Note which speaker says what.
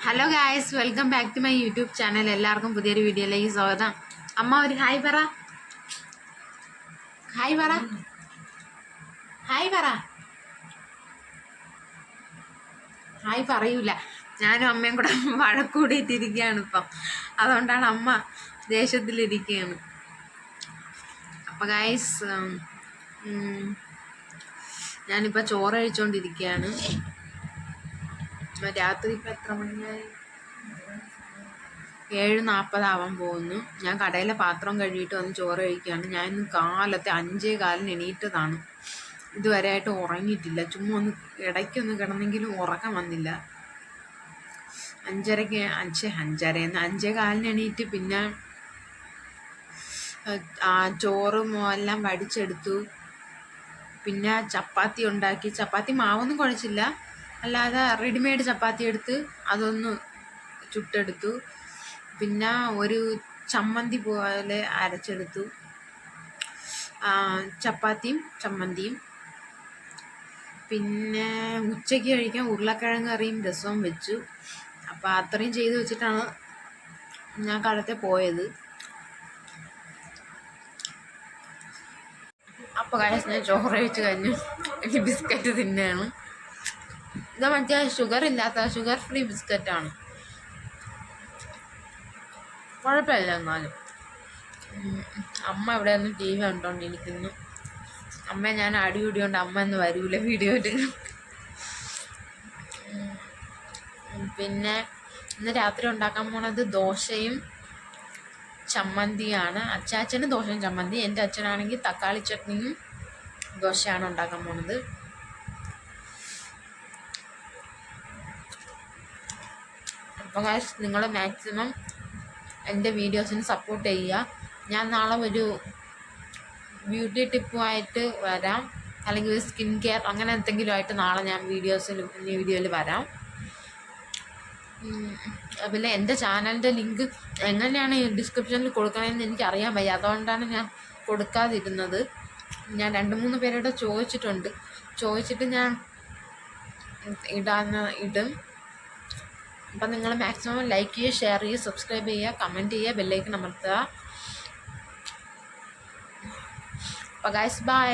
Speaker 1: Hello guys, welcome back to my YouTube channel. എല്ലാവർക്കും പുതിയൊരു വീഡിയോയിലേക്ക് സ്വാഗതം. അമ്മ ഒരു ഹായ് പറ. ഹായ് പറ. ഹായ് പറ. ഹായ് പറയൂല. ഞാനും അമ്മയും കൂടെ വഴക്കൂടിയിട്ടിരിക്കുകയാണ് ഇപ്പം. അതുകൊണ്ടാണ് അമ്മ ദേഷ്യത്തിലിരിക്കുകയാണ്. അപ്പം ഗായ്സ്, ഞാനിപ്പോൾ ചോറ് കഴിച്ചുകൊണ്ടിരിക്കുകയാണ്. രാത്രി ഇപ്പം എത്ര മണിയായി? 7:40 പോകുന്നു. ഞാൻ കടയിലെ പാത്രം കഴുകിയിട്ട് വന്ന് ചോറ് കഴിക്കുകയാണ്. ഞാൻ ഇന്ന് കാലത്തെ 5:15 എണീറ്റതാണ്. ഇതുവരെയായിട്ട് ഉറങ്ങിയിട്ടില്ല. ചുമ്മാ ഒന്ന് ഇടയ്ക്കൊന്ന് കിടന്നെങ്കിലും ഉറക്കം വന്നില്ല. 5:15 എണീറ്റ് പിന്നെ ചോറും എല്ലാം വടിച്ചെടുത്തു. പിന്നെ ചപ്പാത്തി ഉണ്ടാക്കി. ചപ്പാത്തി മാവൊന്നും കുഴച്ചില്ല, അല്ലാതെ റെഡിമെയ്ഡ് ചപ്പാത്തി എടുത്ത് അതൊന്ന് ചുട്ടെടുത്തു. പിന്നെ ഒരു ചമ്മന്തി പോലെ അരച്ചെടുത്തു. ചമ്മന്തിയും. പിന്നെ ഉച്ചയ്ക്ക് കഴിക്കാൻ ഉരുളക്കിഴങ്ങ് കറിയും രസവും വെച്ചു. അപ്പോൾ അത്രയും ചെയ്ത് വെച്ചിട്ടാണ് ഞാൻ കടത്തെ പോയത്. അപ്പോൾ കാര്യം ഞാൻ ചോറ് കഴിച്ച് കഴിഞ്ഞു. എനിക്ക് ബിസ്ക്കറ്റ് തിന്നാണ്. ഇത് മറ്റേ ഷുഗർ ഫ്രീ ബിസ്ക്കറ്റാണ്. കുഴപ്പമില്ല. എന്നാലും അമ്മ ഇവിടെ നിന്ന് TV കണ്ടോണ്ടിരിക്കുന്നു. അമ്മ ഞാൻ അടികൂടിയോണ്ട് അമ്മ ഒന്നും വരൂല വീഡിയോയിൽ. പിന്നെ ഇന്ന് രാത്രി ഉണ്ടാക്കാൻ പോണത് ദോശയും ചമ്മന്തിയാണ്. അച്ചാച്ചന് ദോശയും ചമ്മന്തി, എൻ്റെ അച്ഛനാണെങ്കിൽ തക്കാളി ചട്നിയും ദോശയാണ് ഉണ്ടാക്കാൻ പോണത്. അപ്പോൾ നിങ്ങൾ മാക്സിമം എൻ്റെ വീഡിയോസിന് സപ്പോർട്ട് ചെയ്യുക. ഞാൻ നാളെ ഒരു ബ്യൂട്ടി ടിപ്പുമായിട്ട് വരാം, അല്ലെങ്കിൽ ഒരു സ്കിൻ കെയർ അങ്ങനെ എന്തെങ്കിലും ആയിട്ട് നാളെ ഞാൻ വീഡിയോയിൽ വരാം. പിന്നെ എൻ്റെ ചാനലിൻ്റെ ലിങ്ക് എങ്ങനെയാണ് ഡിസ്ക്രിപ്ഷനിൽ കൊടുക്കണമെന്ന് എനിക്കറിയാൻ വയ്യ. അതുകൊണ്ടാണ് ഞാൻ കൊടുക്കാതിരുന്നത്. ഞാൻ 2-3 പേരോട് ചോദിച്ചിട്ട് ഞാൻ ഇടും. അപ്പം നിങ്ങൾ മാക്സിമം ലൈക്ക് ചെയ്യുക, ഷെയർ ചെയ്യുക, സബ്സ്ക്രൈബ് ചെയ്യുക, കമൻറ്റ് ചെയ്യുക, ബെല്ലൈക്കൺ അമർത്തുക. അപ്പോൾ ഗൈസ്, ബൈ.